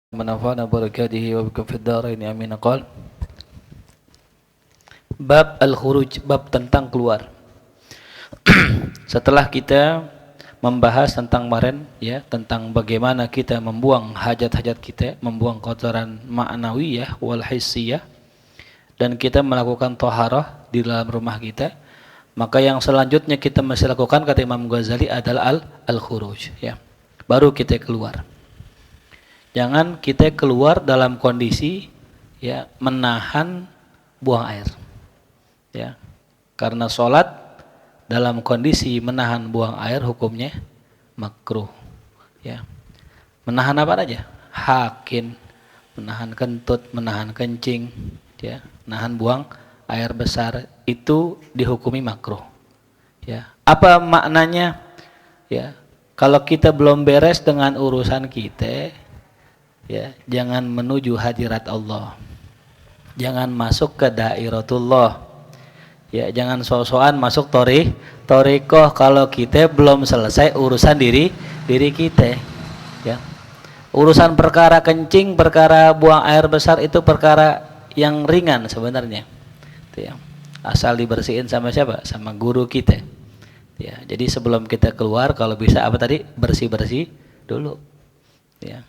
Manafa'na barakatihi wa bikum fid dharain amin. Qal bab al-khuruj, bab tentang keluar. Setelah kita membahas tentang kemarin ya, tentang bagaimana kita membuang hajat-hajat kita, membuang kotoran ma'nawiyah wal hissiyah, dan kita melakukan taharah di dalam rumah kita, maka yang selanjutnya kita mesti lakukan kata Imam Ghazali adalah al-khuruj ya. Baru kita keluar. Jangan kita keluar dalam kondisi ya menahan buang air. Ya. Karena sholat dalam kondisi menahan buang air hukumnya makruh. Ya. Menahan apa aja? Hakin, menahan kentut, menahan kencing, ya, menahan buang air besar itu dihukumi makruh. Ya. Apa maknanya? Ya. Kalau kita belum beres dengan urusan kita, ya, jangan menuju hadirat Allah. Jangan masuk ke dairatullah. Ya, jangan sok-sokan masuk thariqah kalau kita belum selesai urusan diri kita. Ya. Urusan perkara kencing, perkara buang air besar itu perkara yang ringan sebenarnya. Itu ya. Asal dibersihin sama siapa? Sama guru kita. Ya, jadi sebelum kita keluar kalau bisa apa tadi? Bersih-bersih dulu. Ya.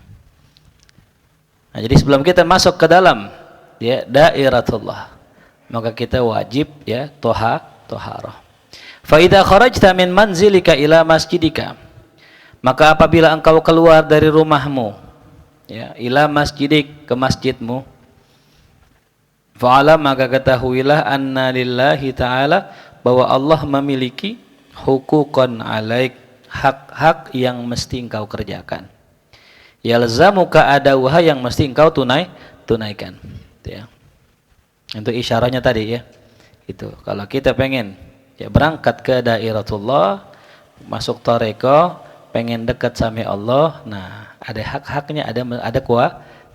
Nah, jadi sebelum kita masuk ke dalam ya dairatullah, maka kita wajib ya toharah. Fa idza kharajta min manzilika ila masjidika, maka apabila engkau keluar dari rumahmu ya ila masjidik, ke masjidmu, fa'ala, maka ketahuilah anna lillahi ta'ala, bahwa Allah memiliki hukukon alaik, hak-hak yang mesti engkau kerjakan. Yalzamuka adauha, yang mesti engkau tunaikan. Itu ya. Untuk isyaratnya tadi ya. Itu kalau kita pengen ya berangkat ke dairatullah, masuk thariqah, pengen dekat sama Allah, nah ada hak-haknya, ada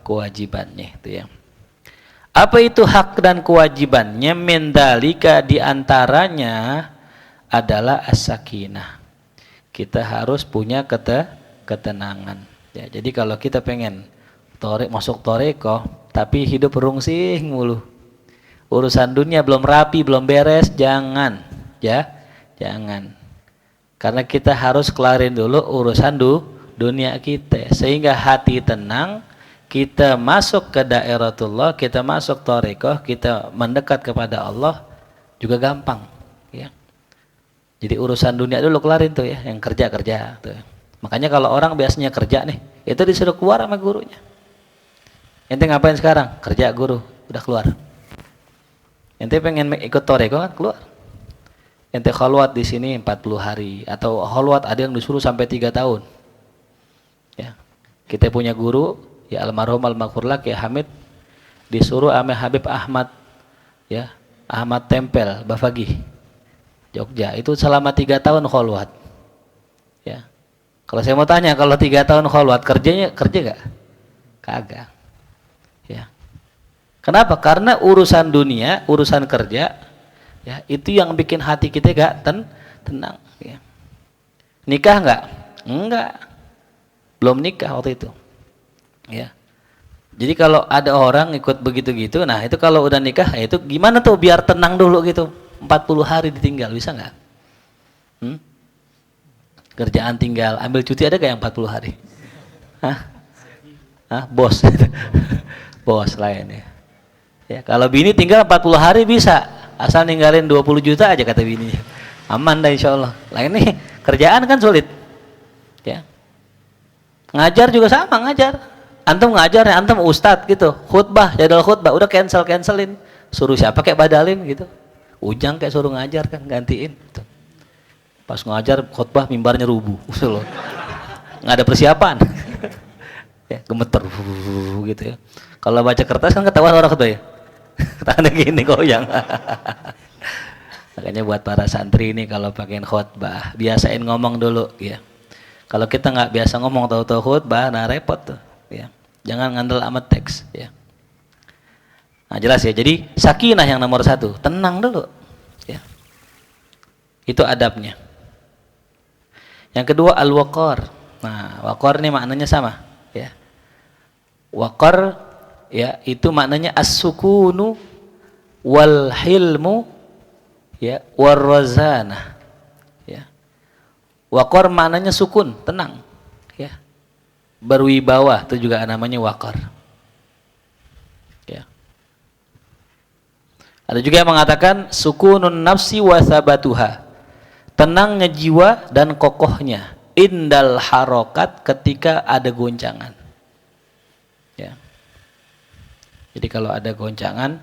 kewajibannya itu ya. Apa itu hak dan kewajibannya? Mendalika, diantaranya adalah as-sakinah. Kita harus punya ketenangan. Ya, jadi kalau kita pengen masuk thariqah tapi hidup rungsing mulu, urusan dunia belum rapi, belum beres, jangan. Karena kita harus kelarin dulu urusan dunia kita sehingga hati tenang, kita masuk ke dairatullah, kita masuk thariqah, kita mendekat kepada Allah juga gampang, ya. Jadi urusan dunia dulu kelarin tuh ya, yang kerja tuh. Makanya kalau orang biasanya kerja nih, itu disuruh keluar sama gurunya. Ente ngapain sekarang? Kerja guru, udah keluar. Ente pengen ikut thariqah kan, keluar. Ente khalwat di sini 40 hari, atau khalwat ada yang disuruh sampai 3 tahun. Ya. Kita punya guru, ya almarhum al-maghfurlah Kiai Hamid, disuruh sama Habib Ahmad, ya Ahmad Tempel, Bafagi, Jogja, itu selama 3 tahun khalwat. Ya. Kalau saya mau tanya, kalau 3 tahun khalwat kerja gak? Kagak. Ya. Kenapa? Karena urusan dunia, urusan kerja, ya itu yang bikin hati kita gak tenang. Ya. Nikah gak? Enggak. Belum nikah waktu itu. Ya. Jadi kalau ada orang ikut begitu-gitu, nah itu kalau udah nikah, ya itu gimana tuh biar tenang dulu gitu? 40 hari ditinggal, bisa nggak? Kerjaan tinggal, ambil cuti ada gak yang 40 hari? Bos. Bos lain ya. Ya, kalau bini tinggal 40 hari bisa, asal ninggalin 20 juta aja kata bininya. Aman dah insyaallah. Lain nih, kerjaan kan sulit. Ya. Ngajar juga sama, ngajar. Antum ngajar ya, antum ustad gitu. Khutbah, jadwal khutbah udah cancelin. Suruh siapa kayak badalin gitu. Ujang kayak suruh ngajar kan, gantiin gitu. Pas ngajar khutbah mimbarnya rubuh nggak ada persiapan. Ya, gemeter gitu ya. Kalau baca kertas kan ketahuan orang khutbah ya. Tangannya gini goyang. Makanya buat para santri ini kalau pakai khutbah biasain ngomong dulu ya. Kalau kita nggak biasa ngomong tahu-tahu khutbah, nah repot tuh ya. Jangan ngandel amat teks ya. Nah jelas ya, jadi sakinah yang nomor 1, tenang dulu ya. Itu adabnya. Yang kedua al-waqar. Nah, waqar ini maknanya sama ya. Waqar ya itu maknanya as-sukunu wal hilmu ya warrazana ya. Waqar maknanya sukun, tenang ya. Berwibawa itu juga namanya waqar. Ya. Ada juga yang mengatakan sukunun nafsi wa sabatuha. Tenangnya jiwa dan kokohnya indal harokat ketika ada goncangan. Ya. Jadi kalau ada goncangan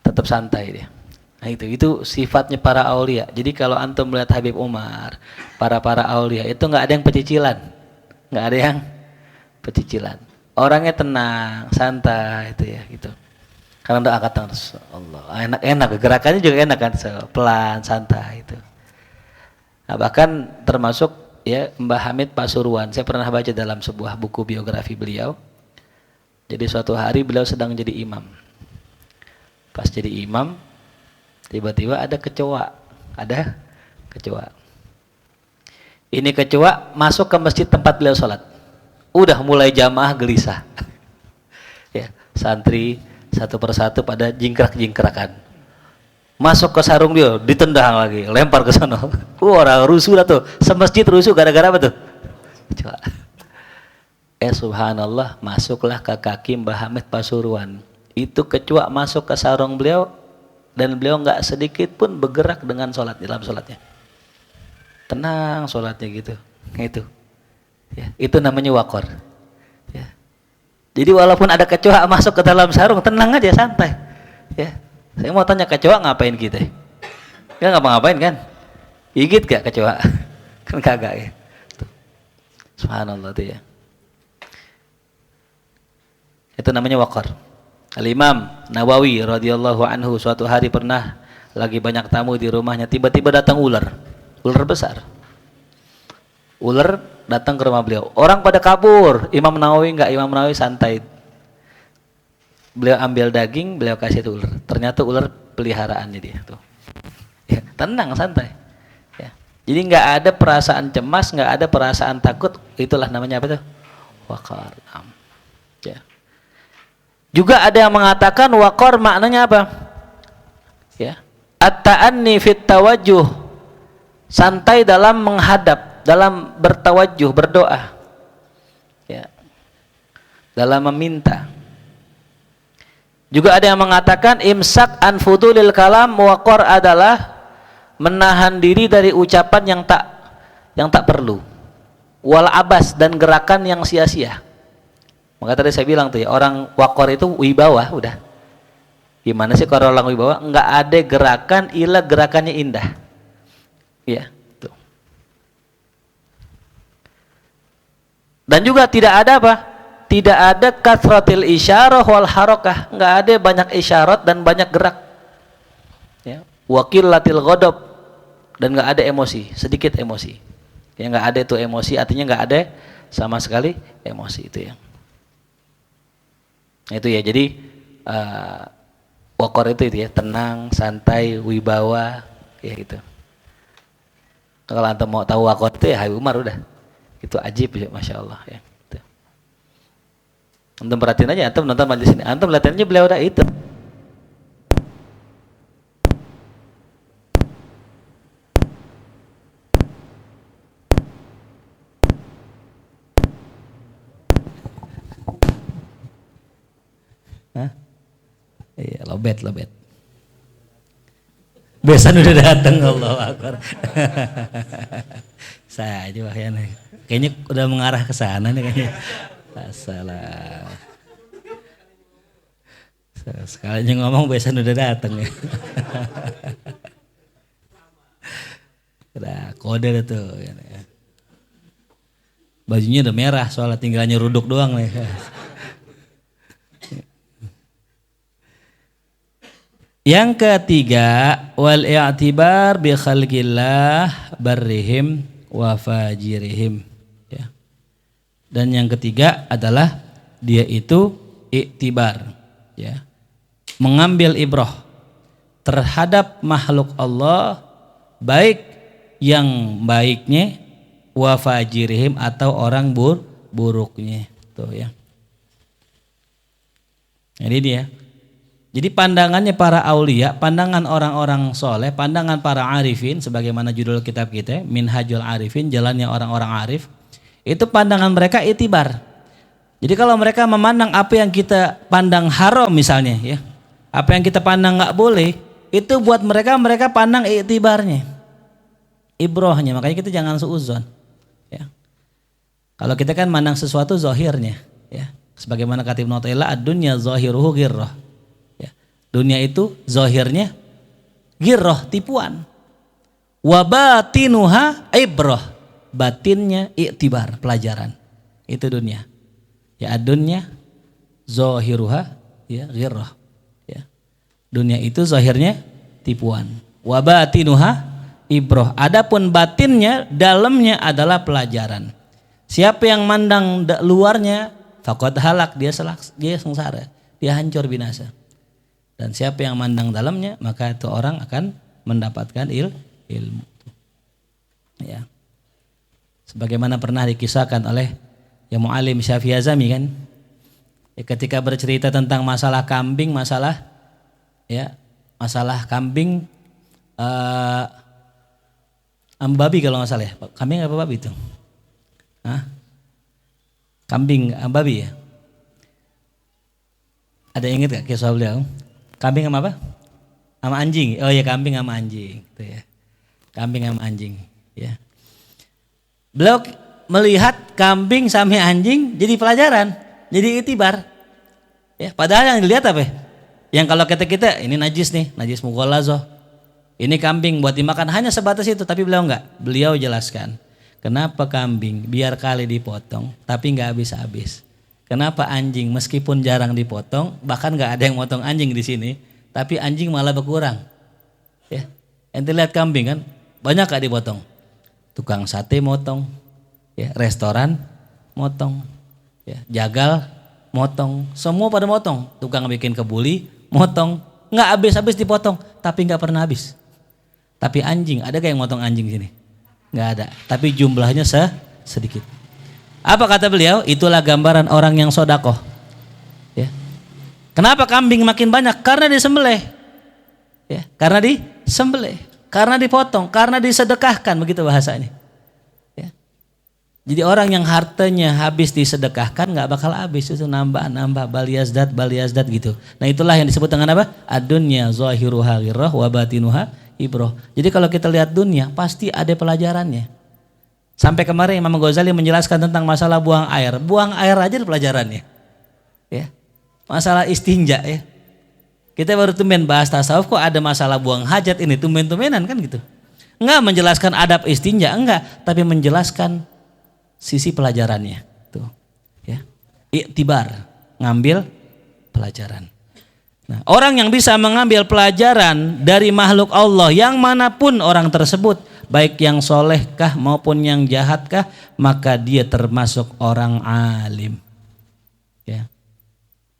tetap santai dia. Nah itu sifatnya para aulia. Jadi kalau antum melihat Habib Umar, para aulia itu nggak ada yang pecicilan, nggak ada yang pecicilan. Orangnya tenang, santai itu ya gitu. Karena udah angkat tangan, Allah, enak gerakannya juga enak kan, pelan, santai itu. Nah, bahkan termasuk ya Mbah Hamid Pasuruan, saya pernah baca dalam sebuah buku biografi beliau. Jadi suatu hari beliau sedang jadi imam. Pas jadi imam, tiba-tiba ada kecoa. Ini kecoa masuk ke masjid tempat beliau sholat. Udah mulai jamaah gelisah. Ya, santri satu persatu pada jingkrak-jingkrakan. Masuk ke sarung dia, ditendang lagi, lempar ke sana. Orang rusuh lah tuh, semasjid rusuh gara-gara apa tuh? Kecoa. Subhanallah, masuklah ke kaki Mbah Hamid Pasuruan. Itu kecoa masuk ke sarung beliau dan beliau nggak sedikit pun bergerak dengan sholat dalam sholatnya. Tenang sholatnya gitu. Itu. Ya, itu namanya waqar. Ya. Jadi walaupun ada kecoa masuk ke dalam sarung, tenang aja, santai. Ya. Saya mau tanya, kecoa ngapain kita? Dia ngapa-ngapain kan? Gigit gak kecoa? Kan kagak ya. Tuh. Subhanallah tuh ya. Itu namanya waqar. Al-Imam Nawawi radhiyallahu anhu suatu hari pernah lagi banyak tamu di rumahnya, tiba-tiba datang ular besar. Ular datang ke rumah beliau. Orang pada kabur. Imam Nawawi enggak, Imam Nawawi santai. Beliau ambil daging, beliau kasih itu ular. Ternyata ular peliharaannya dia tuh. Ya, tenang, santai. Ya. Jadi enggak ada perasaan cemas, enggak ada perasaan takut. Itulah namanya apa tuh? Waqar. Ya. Juga ada yang mengatakan waqar maknanya apa? Ya. At-ta'anni fit tawajjuh. Santai dalam menghadap, dalam bertawajjuh, berdoa. Ya. Dalam meminta. Juga ada yang mengatakan imsak an fudulil kalam, waqar adalah menahan diri dari ucapan yang tak perlu. Wal abas, dan gerakan yang sia-sia. Maka tadi saya bilang tuh ya, orang waqar itu wibawa udah. Gimana sih kalau orang wibawa? Enggak ada gerakan ila gerakannya indah. Ya, tuh. Dan juga tidak ada apa? Tidak ada kathratil isyarah wal harakah, enggak ada banyak isyarat dan banyak gerak. Ya, waqillatil ghadab, dan enggak ada emosi, sedikit emosi. Ya, enggak ada itu emosi, artinya enggak ada sama sekali emosi itu ya. Itu ya, jadi waqar itu ya, tenang, santai, wibawa, ya gitu. Kalau antum mau tahu waqar itu ya Habib Umar udah. Itu ajib ya, Masya Allah ya. Gitu. Antum perhatiin aja, antum nonton majelis ini, antum latihannya beliau udah itu. Hah? Iya, lobet. Besan udah datang, Allahu Akbar. Saya aja wahyana. Kayaknya udah mengarah ke sana nih kayaknya. Assalam. Sekalinya ngomong besan udah datang ya. Udah kode tuh. Bajunya udah merah soalnya tinggalnya ruduk doang nih. Yang ketiga, wal i'tibar bi khalqillah barrihim wa fajirihim. Ya. Dan yang ketiga adalah dia itu i'tibar, ya. Mengambil ibrah terhadap makhluk Allah, baik yang baiknya wa fajirihim atau orang buruknya. Tuh ya. Jadi dia. Jadi pandangannya para aulia, pandangan orang-orang soleh, pandangan para arifin, sebagaimana judul kitab kita, Minhajul Arifin, jalannya orang-orang arif, itu pandangan mereka itibar. Jadi kalau mereka memandang apa yang kita pandang haram misalnya, ya, apa yang kita pandang nggak boleh, itu buat mereka pandang itibarnya, ibrohnya. Makanya kita jangan suudzon. Ya. Kalau kita kan mandang sesuatu zahirnya, ya, sebagaimana kata Ibnu Athaillah, ad-dunya zahiruhu ghirrah. Dunia itu zahirnya ghirrah, tipuan. Wa batinuha ibrah, batinnya iktibar, pelajaran. Itu dunia. Ya, dunia zahiruha ya ghirrah. Ya. Dunia itu zahirnya tipuan. Wa batinuha ibrah. Adapun batinnya, dalamnya adalah pelajaran. Siapa yang mandang luarnya faqad halak, dia sengsara, dia hancur binasa. Dan siapa yang mandang dalamnya, maka itu orang akan mendapatkan ilmu. Ya. Sebagaimana pernah dikisahkan oleh ya Mu'alim Syafi'i Azami kan, ya, ketika bercerita tentang masalah kambing, masalah kambing babi kalau nggak salah ya, kambing apa babi itu? Hah? Kambing babi ya? Ada yang ingat gak kisah beliau? Kambing sama apa? Sama anjing. Oh ya, kambing sama anjing. Itu ya. Kambing sama anjing. Ya. Beliau melihat kambing sama anjing jadi pelajaran, jadi itibar. Ya, padahal yang dilihat apa? Yang kalau kita ini najis nih, najis mughallazoh. Ini kambing buat dimakan, hanya sebatas itu. Tapi beliau enggak. Beliau jelaskan kenapa kambing biar kali dipotong, tapi enggak habis-habis. Kenapa anjing meskipun jarang dipotong, bahkan nggak ada yang motong anjing di sini, tapi anjing malah berkurang. Ya, ente lihat kambing kan banyak gak dipotong. Tukang sate motong, ya, restoran motong, ya, jagal motong, semua pada motong. Tukang bikin kebuli motong, nggak habis-habis dipotong, tapi nggak pernah habis. Tapi anjing, ada gak yang motong anjing di sini? Nggak ada. Tapi jumlahnya sedikit. Apa kata beliau? Itulah gambaran orang yang sodakoh. Ya. Kenapa kambing makin banyak? Karena disembelih. Ya. Karena disembelih. Karena dipotong. Karena disedekahkan. Begitu bahasanya. Ya. Jadi orang yang hartanya habis disedekahkan nggak bakal habis. Itu nambah baliazdat gitu. Nah itulah yang disebut dengan apa? Ad-dunya zahiruha ghirrah wa batinuha ibrah. Jadi kalau kita lihat dunia pasti ada pelajarannya. Sampai kemarin Imam Ghazali menjelaskan tentang masalah buang air. Buang air aja ada pelajarannya. Ya. Masalah istinja ya. Kita baru tumben bahas tasawuf kok ada masalah buang hajat ini tumben-tumbenan kan gitu. Enggak menjelaskan adab istinja, enggak, tapi menjelaskan sisi pelajarannya. Tuh. Ya. Iktibar, ngambil pelajaran. Nah, orang yang bisa mengambil pelajaran dari makhluk Allah yang manapun orang tersebut, baik yang solehkah maupun yang jahatkah, maka dia termasuk orang alim. Ya.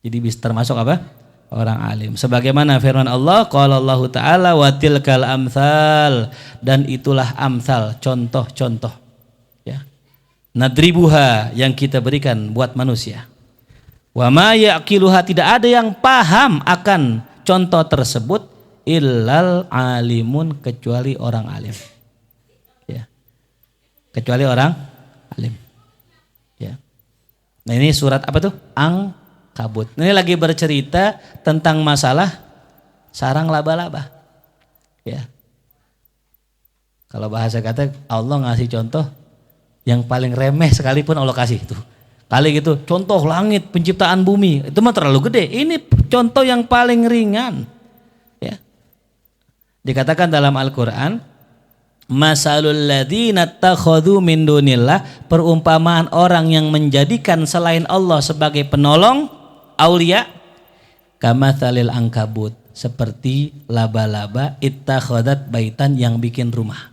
Jadi bisa termasuk apa? Orang alim. Sebagaimana firman Allah, qala Allah Ta'ala wa tilkal amsal, dan itulah amsal, contoh-contoh. Ya. Nadribuha, yang kita berikan buat manusia. Wa ma yaqiluha, tidak ada yang paham akan contoh tersebut illal alimun, kecuali orang alim. Ya. Kecuali orang alim. Ya. Nah ini surat apa tuh? Ankabut. Ini lagi bercerita tentang masalah sarang laba-laba. Ya. Kalau bahasa kata Allah ngasih contoh yang paling remeh sekalipun Allah kasih itu. Kali gitu, contoh langit, penciptaan bumi, itu mah terlalu gede. Ini contoh yang paling ringan. Ya. Dikatakan dalam Al-Quran, masalul ladzina takhadhu min dunillah, perumpamaan orang yang menjadikan selain Allah sebagai penolong, aulia, kamatsalil ankabut, seperti laba-laba ittakhadat baitan, yang bikin rumah.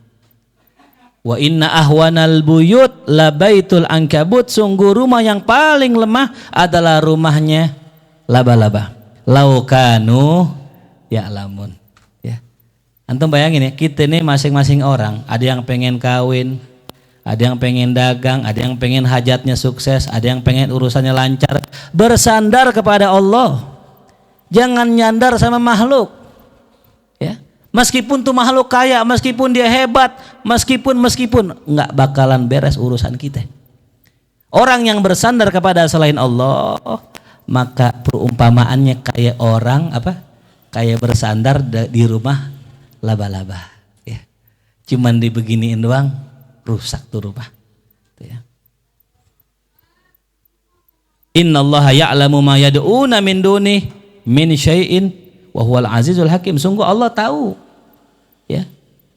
Wa inna ahwanal buyut la baitul ankabut, sungguh rumah yang paling lemah adalah rumahnya laba-laba. Laukanu ya'lamun. Ya. Antum bayangin ya, kita ini masing-masing orang, ada yang pengen kawin, ada yang pengen dagang, ada yang pengen hajatnya sukses, ada yang pengen urusannya lancar, bersandar kepada Allah. Jangan nyandar sama makhluk. Ya. Meskipun tuh makhluk kaya, meskipun dia hebat, meskipun nggak bakalan beres urusan kita. Orang yang bersandar kepada selain Allah, maka perumpamaannya kayak orang kayak bersandar di rumah laba-laba. Ya. Cuman dibeginiin doang, rusak tuh rumah. Ya. Innallaha ya'lamu ma yad'una min duni min syai'in wa huwal azizul hakim. Sungguh Allah tahu ya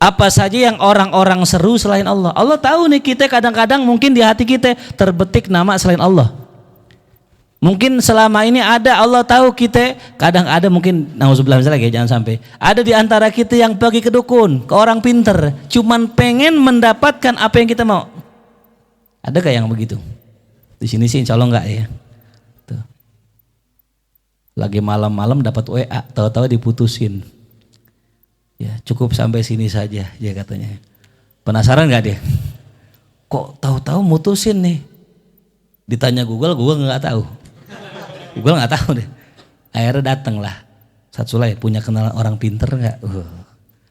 apa saja yang orang-orang seru selain Allah. Allah tahu nih, kita kadang-kadang mungkin di hati kita terbetik nama selain Allah. Mungkin selama ini ada, Allah tahu kita kadang ada, mungkin nauzubillah misalnya jangan sampai ada di antara kita yang pergi ke dukun, ke orang pinter, cuman pengen mendapatkan apa yang kita mau. Ada gak yang begitu? Di sini sih insya Allah enggak ya. Tuh. Lagi malam-malam dapat WA, tahu-tahu diputusin. Ya, cukup sampai sini saja, dia katanya. Penasaran nggak dia? Kok tahu-tahu mutusin nih? Ditanya Google nggak tahu. Google nggak tahu deh. Akhirnya datang lah. Satsulai punya kenalan orang pinter nggak?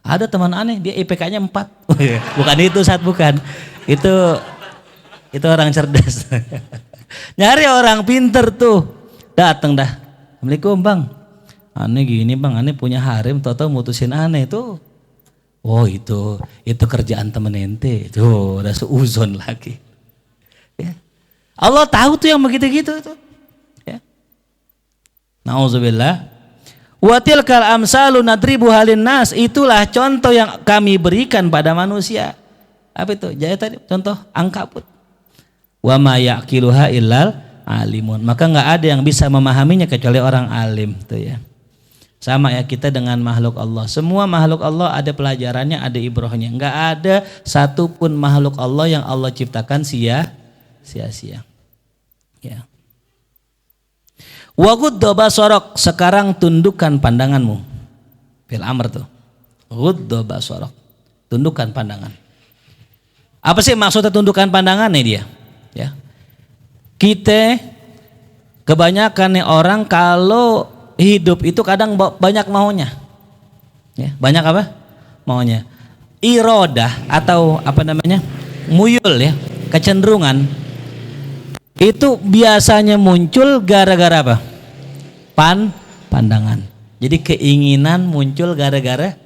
Ada teman aneh, dia IPK-nya 4. Bukan itu, bukan. Itu orang cerdas. Nyari orang pinter tuh. Datang dah. Assalamualaikum bang. Aneh gini bang, aneh punya harem, tahu-tahu mutusin aneh tuh. Oh itu kerjaan temen ente. Tuh udah seuzon lagi. Ya. Allah tahu tuh yang begitu-gitu tuh. Ya. Nauzubillah. Wa tilkal amsalu nadribu halin nas. Itulah contoh yang kami berikan pada manusia. Apa itu? Jadi tadi contoh ankabut. Wa ma yaqiluha illal alimun. Maka enggak ada yang bisa memahaminya kecuali orang alim tuh ya. Sama ya kita dengan makhluk Allah. Semua makhluk Allah ada pelajarannya, ada ibrahnya. Enggak ada satupun makhluk Allah yang Allah ciptakan sia-sia. Ya. Wa ghudda basarok, sekarang tundukkan pandanganmu. Fil amr tuh. Ghudda basarok. Tundukkan pandangan. Apa sih maksudnya tundukkan pandangan nih dia? Ya. Kita kebanyakan nih orang kalau hidup itu kadang banyak maunya. Ya, banyak apa? Maunya. Irodah atau apa namanya? Muyul ya, kecenderungan. Itu biasanya muncul gara-gara apa? Pandangan. Jadi keinginan muncul gara-gara,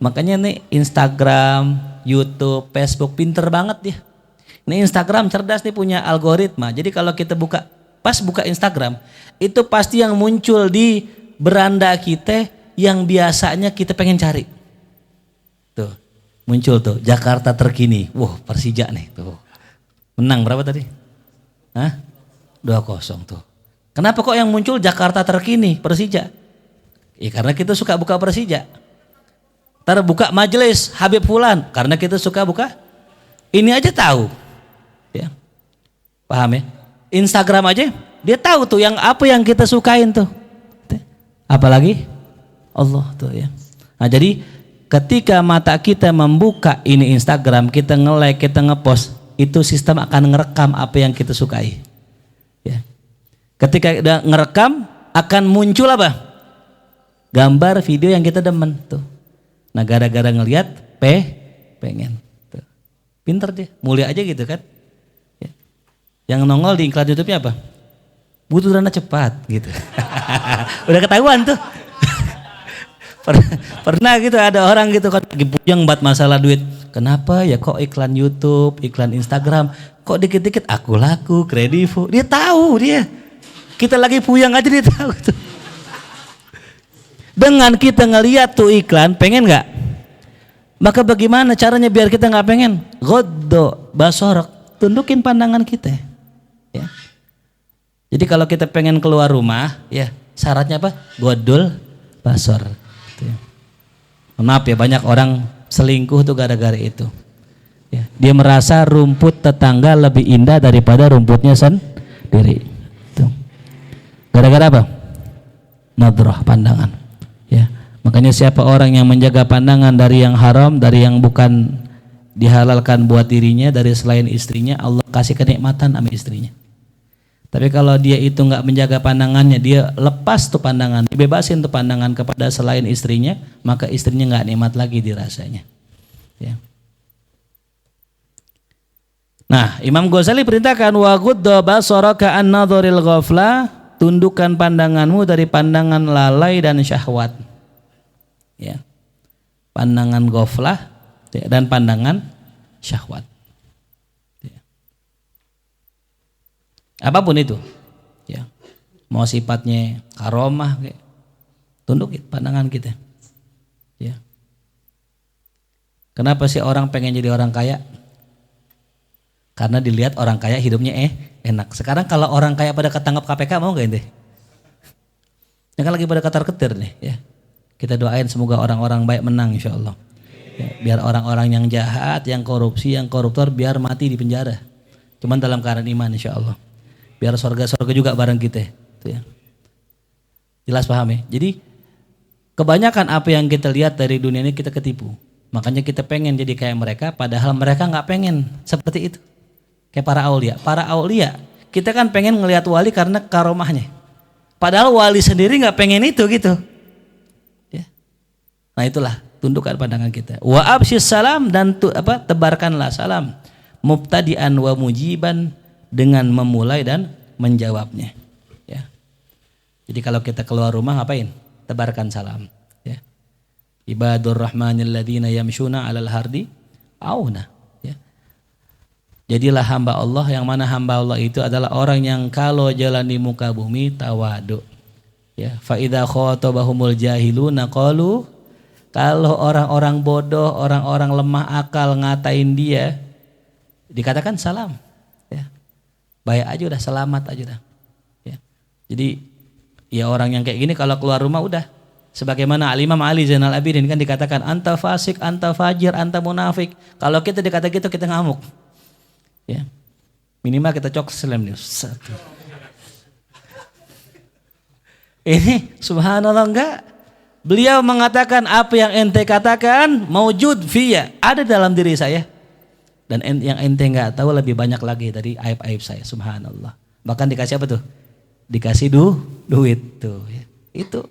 makanya nih Instagram, YouTube, Facebook pinter banget dia. Ini Instagram cerdas nih, punya algoritma. Jadi kalau kita buka Instagram, itu pasti yang muncul di beranda kita yang biasanya kita pengen cari. Tuh, muncul tuh Jakarta terkini. Wah, Persija nih tuh. Menang berapa tadi? 2-0 tuh. Kenapa kok yang muncul Jakarta terkini, Persija? Ya karena kita suka buka Persija. Ntar buka majelis Habib Fulan, karena kita suka buka. Ini aja tahu. Ya. Paham ya? Instagram aja dia tahu tuh yang apa yang kita sukain tuh. Apalagi Allah tuh ya. Nah, jadi ketika mata kita membuka ini Instagram, kita nge-like, kita nge-post, itu sistem akan ngerekam apa yang kita sukai. Ya. Ketika udah ngerekam akan muncul apa? Gambar, video yang kita demen tuh. Nah, gara-gara ngelihat pengen. Tuh. Pinter dia, mulia aja gitu kan. Ya. Yang nongol di iklan YouTube-nya apa? Butuh dana cepat gitu. Udah ketahuan tuh. Pernah gitu ada orang gitu kan puyeng buat masalah duit. Kenapa ya kok iklan YouTube, iklan Instagram, kok dikit-dikit aku laku, kredivo. Dia tahu dia. Kita lagi puyeng aja dia tahu tuh. Dengan kita ngeliat tuh iklan, pengen nggak? Maka bagaimana caranya biar kita nggak pengen? Ghaddo basarok, tundukin pandangan kita. Ya. Jadi kalau kita pengen keluar rumah, ya syaratnya apa? Godol basor. Gitu ya. Maaf ya, banyak orang selingkuh tuh gara-gara itu. Ya. Dia merasa rumput tetangga lebih indah daripada rumputnya sendiri. Tuh. Gara-gara apa? Nadhrah, pandangan. Ya. Makanya siapa orang yang menjaga pandangan dari yang haram, dari yang bukan dihalalkan buat dirinya, dari selain istrinya, Allah kasih kenikmatan sama istrinya. Tapi kalau dia itu nggak menjaga pandangannya, dia lepas tuh pandangan, bebasin tuh pandangan kepada selain istrinya, maka istrinya nggak nikmat lagi dirasanya. Ya. Nah, Imam Ghazali perintahkan wa ghudda basaraka an nadharil ghafla, tundukkan pandanganmu dari pandangan lalai dan syahwat. Ya. Pandangan ghaflah dan pandangan syahwat. Apapun itu, ya, mau sifatnya karomah, tundukin pandangan kita. Ya. Kenapa sih orang pengen jadi orang kaya? Karena dilihat orang kaya hidupnya enak. Sekarang kalau orang kaya pada ketangkap KPK mau nggak ente? Yang kan lagi pada ketar-ketir nih, ya. Kita doain semoga orang-orang baik menang, insya Allah. Ya, biar orang-orang yang jahat, yang korupsi, yang koruptor biar mati di penjara. Cuman dalam keadaan iman, insya Allah. Biar surga-surga juga bareng kita, itu ya. Jelas paham ya? Jadi kebanyakan apa yang kita lihat dari dunia ini kita ketipu. Makanya kita pengen jadi kayak mereka, padahal mereka nggak pengen seperti itu. Kayak para aulia. Para aulia, kita kan pengen ngelihat wali karena karomahnya. Padahal wali sendiri nggak pengen itu gitu. Ya. Nah itulah tundukkan pandangan kita. Wa absyis salam dan tebarkanlah salam. Mubtadi'an wa mujiban, dengan memulai dan menjawabnya. Ya. Jadi kalau kita keluar rumah ngapain? Tebarkan salam. Ya. Ibadur rahmanil ladzina yamshuna 'alal hardi auna. Ya. Jadilah hamba Allah, yang mana hamba Allah itu adalah orang yang kalau jalan di muka bumi tawadu. Ya. Fa idza khatabahumul jahiluna qalu, kalau orang-orang bodoh, orang-orang lemah akal ngatain dia, dikatakan salam. Baik aja udah, selamat aja udah. Ya. Jadi ya orang yang kayak gini kalau keluar rumah udah sebagaimana Al-Imam Ali Zainal Abidin kan dikatakan anta fasik, anta fajir, anta munafik. Kalau kita dikata gitu kita ngamuk. Ya. Minimal kita cok selam nih. Ini subhanallah enggak. Beliau mengatakan apa yang ente katakan maujud fiyya, ada dalam diri saya. Dan yang ente nggak tahu lebih banyak lagi dari aib-aib saya, subhanallah. Bahkan dikasih apa tuh? Dikasih duit tuh. Ya. Itu.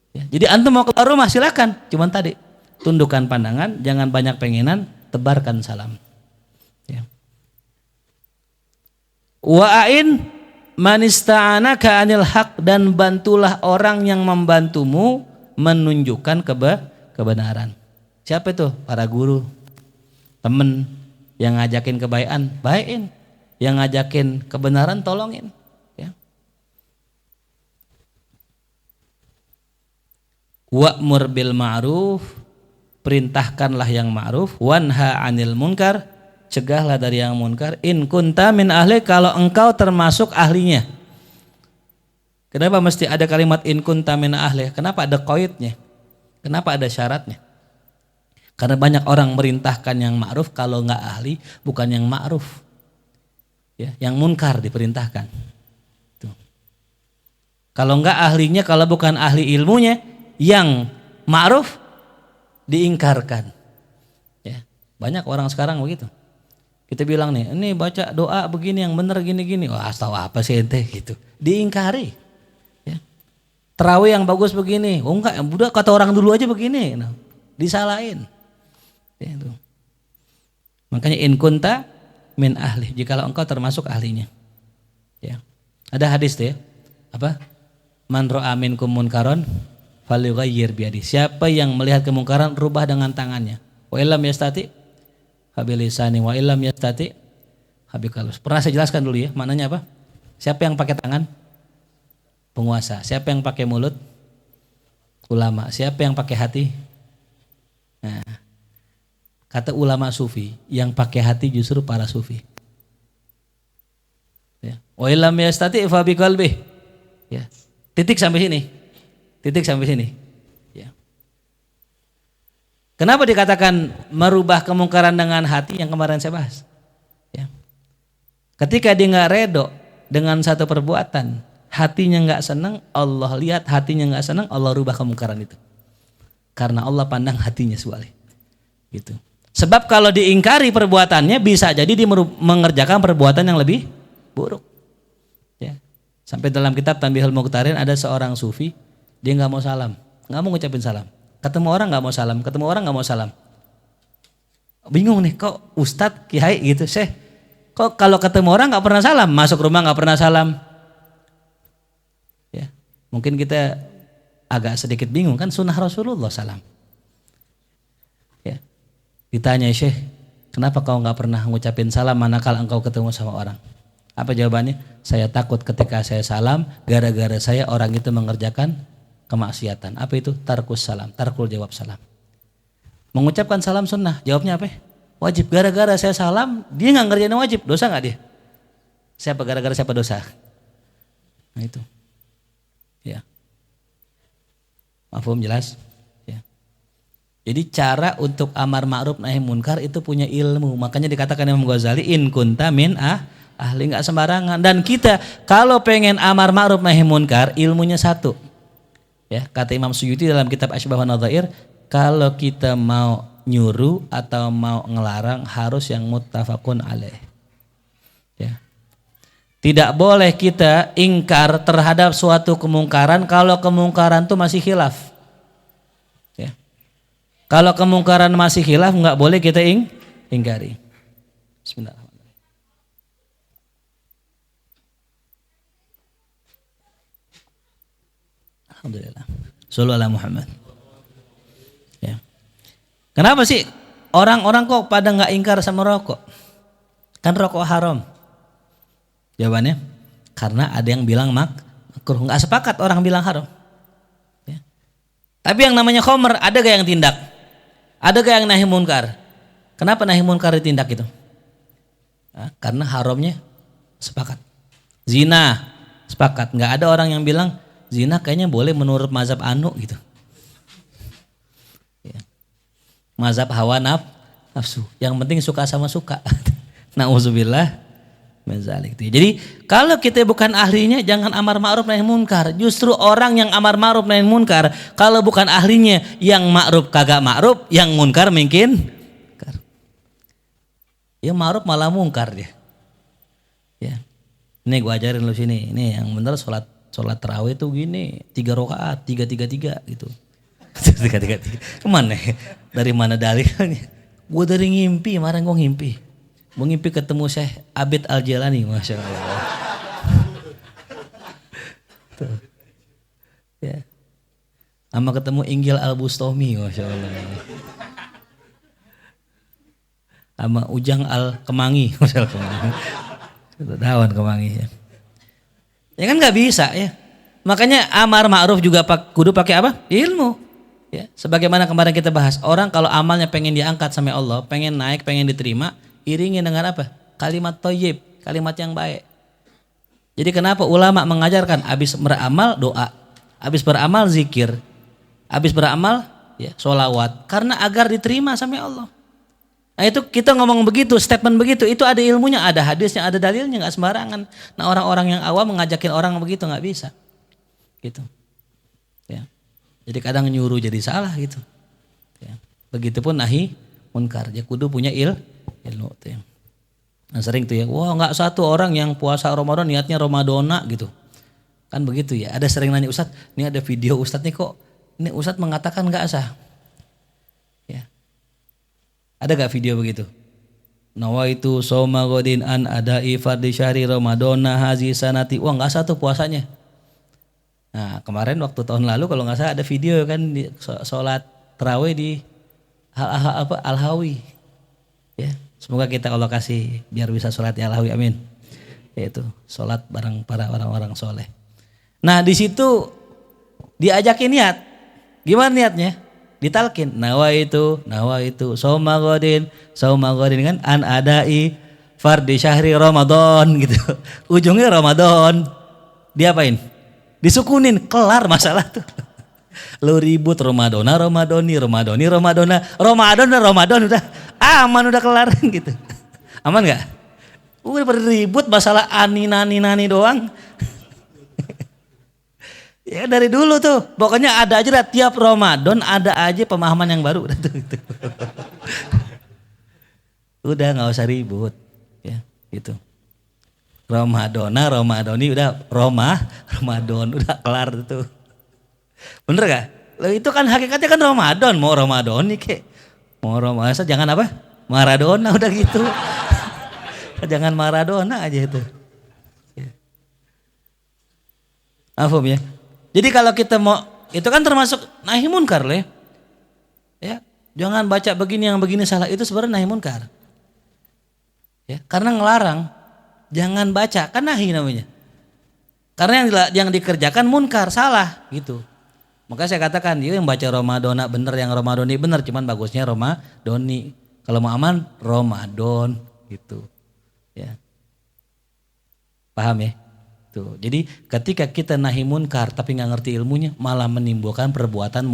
Ya. Jadi antum mau keluar rumah silakan. Cuman tadi tundukkan pandangan, jangan banyak pengenan, tebarkan salam. Ya. Wa'ain manista'anaka anil haq, dan bantulah orang yang membantumu menunjukkan kebenaran. Siapa itu? Para guru, temen. Yang ngajakin kebaikan, baikin. Yang ngajakin kebenaran, tolongin. Ya. Wa'mur bil ma'ruf, perintahkanlah yang ma'ruf. Wanha anil munkar, cegahlah dari yang munkar. In kunta min ahli, kalau engkau termasuk ahlinya. Kenapa mesti ada kalimat in kunta min ahli? Kenapa ada qaidnya? Kenapa ada syaratnya? Karena banyak orang merintahkan yang ma'ruf, kalau nggak ahli bukan yang ma'ruf. Ya, yang munkar diperintahkan. Tuh. Kalau nggak ahlinya, kalau bukan ahli ilmunya, yang ma'ruf diingkarkan. Ya, banyak orang sekarang begitu. Kita bilang nih, ini baca doa begini yang benar gini-gini. Wah, tahu apa sih ente gitu. Diingkari. Ya. Tarawih yang bagus begini. Oh enggak, udah kata orang dulu aja begini. Nah, disalahin. Ya, itu. Makanya in kunta min ahli, jikalau engkau termasuk ahlinya. Ya. Ada hadis tuh ya. Apa? Man ra'a minkum munkaron falyughayyir biyadi. Siapa yang melihat kemungkaran rubah dengan tangannya. Wa illam yastati habilisani wa illam yastati habikalus. Pernah saya jelaskan dulu ya, maknanya apa? Siapa yang pakai tangan? Penguasa. Siapa yang pakai mulut? Ulama. Siapa yang pakai hati? Nah, kata ulama sufi, yang pakai hati justru para sufi. Ya. Wa illam yastati fa biqalbi. Ya. Titik sampai sini. Titik sampai sini. Ya. Kenapa dikatakan merubah kemungkaran dengan hati yang kemarin saya bahas? Ya. Ketika dia nggak redo dengan satu perbuatan, hatinya nggak senang, Allah lihat hatinya nggak senang, Allah rubah kemungkaran itu. Karena Allah pandang hatinya soalnya. Gitu. Sebab kalau diingkari perbuatannya bisa jadi dia mengerjakan perbuatan yang lebih buruk. Ya. Sampai dalam kitab Tanbihul Muqtarin ada seorang sufi, dia nggak mau salam, nggak mau ngucapin salam. Ketemu orang nggak mau salam, ketemu orang nggak mau salam. Bingung nih, kok ustadz, kiai gitu, Syekh, kok kalau ketemu orang nggak pernah salam, masuk rumah nggak pernah salam. Ya, mungkin kita agak sedikit bingung kan, sunnah Rasulullah salam. Ya, ditanya, Syekh, kenapa kau nggak pernah ngucapin salam manakala engkau ketemu sama orang? Apa jawabannya? Saya takut ketika saya salam, gara-gara saya orang itu mengerjakan kemaksiatan. Apa itu? Tarkus salam, tarkul jawab salam. Mengucapkan salam sunnah, jawabnya apa? Wajib. Gara-gara saya salam, dia nggak ngerjain wajib, dosa nggak dia? Siapa gara-gara siapa dosa? Nah itu. Ya. Mafhum jelas? Ya. Jadi cara untuk amar ma'ruf nahi munkar itu punya ilmu. Makanya dikatakan Imam Ghazali, in kunta min ahli, nggak sembarangan. Dan kita kalau pengen amar ma'ruf nahi munkar, ilmunya satu. Ya, kata Imam Suyuti dalam kitab Asybahun Nadzair, kalau kita mau nyuruh atau mau ngelarang harus yang muttafaqun alaih. Ya. Tidak boleh kita ingkar terhadap suatu kemungkaran kalau kemungkaran itu masih khilaf. Ya. Kalau kemungkaran masih khilaf nggak boleh kita ingkari. Bismillahirrahmanirrahim. Alhamdulillah. Shallu ala Muhammad. Ya. Kenapa sih orang-orang kok pada nggak ingkar sama rokok? Kan rokok haram. Jawabannya, karena ada yang bilang makruh. Nggak sepakat orang bilang haram. Ya. Tapi yang namanya khomer, ada gak yang tindak? Ada gak yang nahi munkar? Kenapa nahi munkar ditindak itu? Nah, karena haramnya sepakat. Zina sepakat. Nggak ada orang yang bilang zina kayaknya boleh menurut mazhab anu gitu. Ya. Mazhab hawa nafsu. Yang penting suka sama suka. Nauzubillah min dzalik. Jadi kalau kita bukan ahlinya jangan amar ma'ruf nahi munkar. Justru orang yang amar ma'ruf nahi munkar kalau bukan ahlinya, yang ma'ruf kagak ma'ruf, yang munkar mungkin. Ya ma'ruf malah munkar dia. Ya. Ini gua ajarin lu sini. Ini yang benar sholat tarawih itu gini, 3 rakaat, 3 gitu. 3. Kemana? Dari mana dalilnya? Gue dari ngimpi, kemarin gue ngimpi. Gue ngimpi ketemu Syekh Abid Al-Jalani, Masya Allah. Tuh. Ya. Sama ketemu Inggil Al-Bustomi, Masya Allah. Sama Ujang Al-Kemangi, Masya Allah. Dawan Kemangi ya. Ya kan nggak bisa ya. Makanya amar ma'ruf juga kudu pakai apa? Ilmu. Ya, sebagaimana kemarin kita bahas, orang kalau amalnya pengen diangkat sama Allah, pengen naik, pengen diterima, iringi dengan apa? Kalimat thayyib, kalimat yang baik. Jadi kenapa ulama mengajarkan habis beramal doa, habis beramal zikir, habis beramal ya sholawat, karena agar diterima sama Allah. Nah itu kita ngomong begitu, statement begitu, itu ada ilmunya, ada hadisnya, ada dalilnya, nggak sembarangan. Nah orang-orang yang awam mengajakin orang begitu nggak bisa, gitu. Ya. Jadi kadang nyuruh jadi salah gitu. Ya. Begitupun nahi munkar, ya kudu punya ilmu. Tuh ya. Nah sering tuh ya, wah nggak satu orang yang puasa Ramadan niatnya Ramadona gitu, kan begitu ya. Ada sering nanya Ustadz, ini ada video Ustadz nih kok, ini Ustadz mengatakan nggak sah. Ada gak video begitu? Nawaitu soma godin an adai fardhi syahri ramadana hazi sanati. Wah gak satu puasanya. Nah kemarin waktu tahun lalu kalau gak salah ada video kan di sholat tarawih di Al-Hawi. Ya, semoga kita Allah kasih biar bisa sholat di Al-Hawi, amin. Yaitu sholat bareng para orang-orang soleh. Nah di situ diajakin niat. Gimana niatnya? Ditalkin nawaitu sauma godin kan an adai fardhi syahri Ramadan gitu. Ujungnya Ramadan. Diapain? Disukunin, kelar masalah tuh. Lu ribut Ramadan udah aman, udah kelar gitu. Aman enggak? Udah ribut masalah nani doang. Ya dari dulu tuh, pokoknya ada aja tiap Ramadan ada aja pemahaman yang baru. Udah nggak usah ribut, ya gitu. Romadoni udah Ramadan udah kelar itu. Bener gak? Loh, itu kan hakikatnya kan Ramadan, mau Ramadoni kek. Mau Ramadan jangan apa? Maradona udah gitu. Jangan Maradona aja itu. Afum ya. Jadi kalau kita mau, itu kan termasuk nahi munkar leh. Ya, jangan baca begini yang begini salah, itu sebenarnya nahi munkar. Ya, karena ngelarang jangan baca kan nahi namanya. Karena yang dikerjakan munkar, salah gitu. Maka saya katakan dia yang baca Ramadona bener, yang Ramadoni bener, cuman bagusnya Ramadoni. Kalau mau aman Ramadan gitu. Ya. Paham ya? Tuh. Jadi ketika kita nahi munkar tapi nggak ngerti ilmunya, malah menimbulkan perbuatan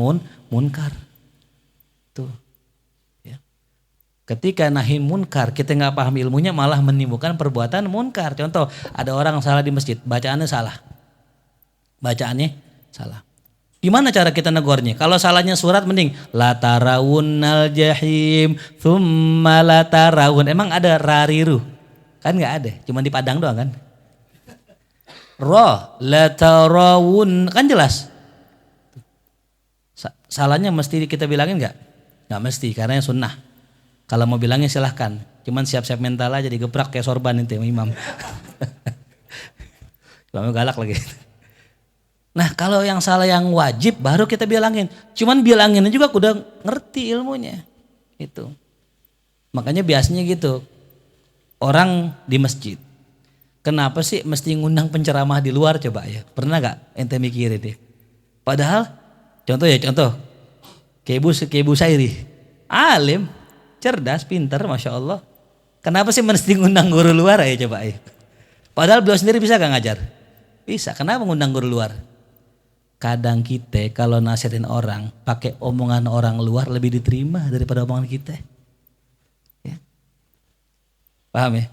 munkar. Tuh. Ya. Ketika nahi munkar kita nggak paham ilmunya, malah menimbulkan perbuatan munkar. Contoh, ada orang salah di masjid, bacaannya salah. Gimana cara kita negornya? Kalau salahnya surat mending la tarawunnal jahim tsumma la tarawun. Emang ada rariru? Kan nggak ada, cuma di Padang doang kan. La tarawun kan jelas. Salahnya mesti kita bilangin nggak? Nggak mesti, karena yang sunnah. Kalau mau bilangin silahkan, cuman siap-siap mental aja digeprak kayak sorban itu imam. Imam galak lagi. Nah kalau yang salah yang wajib baru kita bilangin. Cuman bilanginnya juga udah ngerti ilmunya. Itu. Makanya biasanya gitu. Orang di masjid. Kenapa sih mesti ngundang penceramah di luar coba ya? Pernah gak ente mikirin deh? Padahal contoh. Kayak Ibu Sairi. Alim. Cerdas, pintar, Masya Allah. Kenapa sih mesti ngundang guru luar ya coba ya? Padahal beliau sendiri bisa gak ngajar? Bisa. Kenapa ngundang guru luar? Kadang kita kalau nasihatin orang pakai omongan orang luar lebih diterima daripada omongan kita. Ya. Paham ya?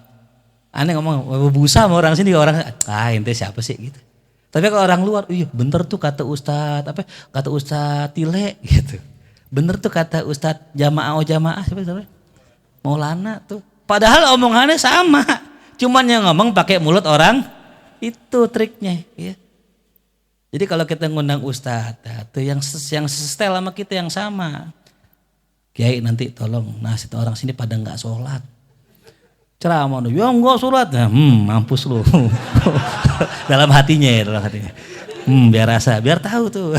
Aneh ngomong busa sama orang sini, orang ente siapa sih gitu. Tapi kalau orang luar, iya bener tuh kata Ustadz Tile gitu. Bener tuh kata Ustadz jamaah siapa? Maulana tuh. Padahal omongannya sama. Cuman yang ngomong pakai mulut orang, itu triknya ya. Jadi kalau kita ngundang ustadz, tuh yang setel sama kita yang sama. Kiai nanti tolong nasihat orang sini pada nggak sholat. Ceramah, ya nggak sholat, mampus lu. dalam hatinya. Biar tahu tuh.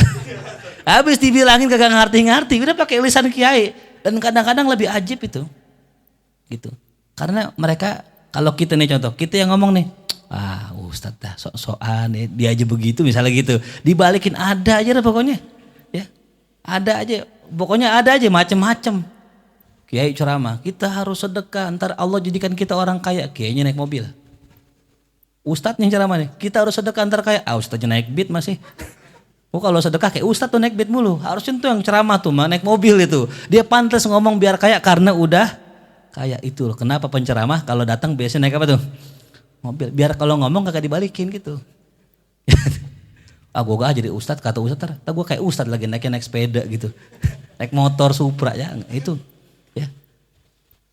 Habis dibilangin kagak ngerti, udah pakai lisan kiai. Dan kadang-kadang lebih ajib itu, gitu. Karena mereka kalau kita nih contoh, kita yang ngomong nih. Ustadz dah sok-sokan ya, dia aja begitu misalnya gitu. Dibalikin ada aja dah pokoknya. Ya. Ada aja macem-macem. Kiai ceramah, kita harus sedekah, ntar Allah jadikan kita orang kaya. Kiainya naik mobil. Ustadz yang ceramah nih, kita harus sedekah ntar kaya. Ustadznya naik beat masih. Kalau sedekah kayak ustadz tuh naik beat mulu. Harusnya tuh yang ceramah tuh naik mobil itu. Dia pantas ngomong biar kaya karena udah kaya itu loh. Kenapa penceramah kalau datang biasanya naik apa tuh? Mobil, biar kalau ngomong kagak dibalikin gitu. Gue gak jadi ustadz, kata ustadz, gue kayak ustadz lagi naik sepeda gitu. Naik motor Supra ya, itu. Ya.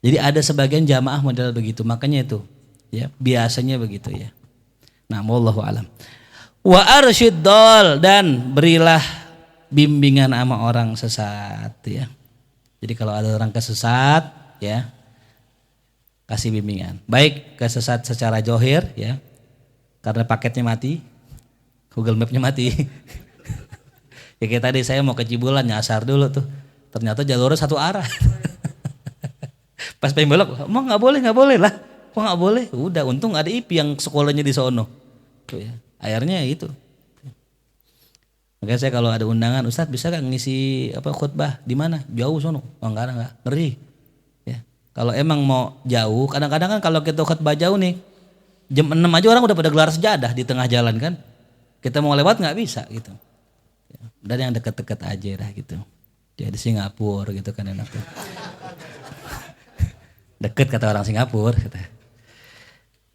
Jadi ada sebagian jamaah model begitu, makanya itu. Ya, biasanya begitu ya. Nah, wallahu alam. Wa arsyid dol, dan berilah bimbingan sama orang sesat ya. Jadi kalau ada orang kesesat ya, kasih bimbingan. Baik kesesat secara johir ya. Karena paketnya mati. Google Map-nya mati. Ya kayak tadi saya mau ke Cibulan nyasar dulu tuh. Ternyata jalurnya satu arah. Pas pengen belok, emang nggak boleh lah. Kok nggak boleh? Udah, untung ada IP yang sekolahnya di sono. Tuh ya. Akhirnya itu. Makanya saya kalau ada undangan, Ustadz bisa gak ngisi khutbah di mana? Jauh sono. Enggak, ngeri. Kalau emang mau jauh, kadang-kadang kan kalau kita khutbah jauh nih, jam 6 aja orang udah pada gelar sejadah di tengah jalan kan. Kita mau lewat nggak bisa gitu. Dan yang deket-deket aja lah gitu. Dia di Singapura gitu kan enak tuh. Deket kata orang Singapura. Kata.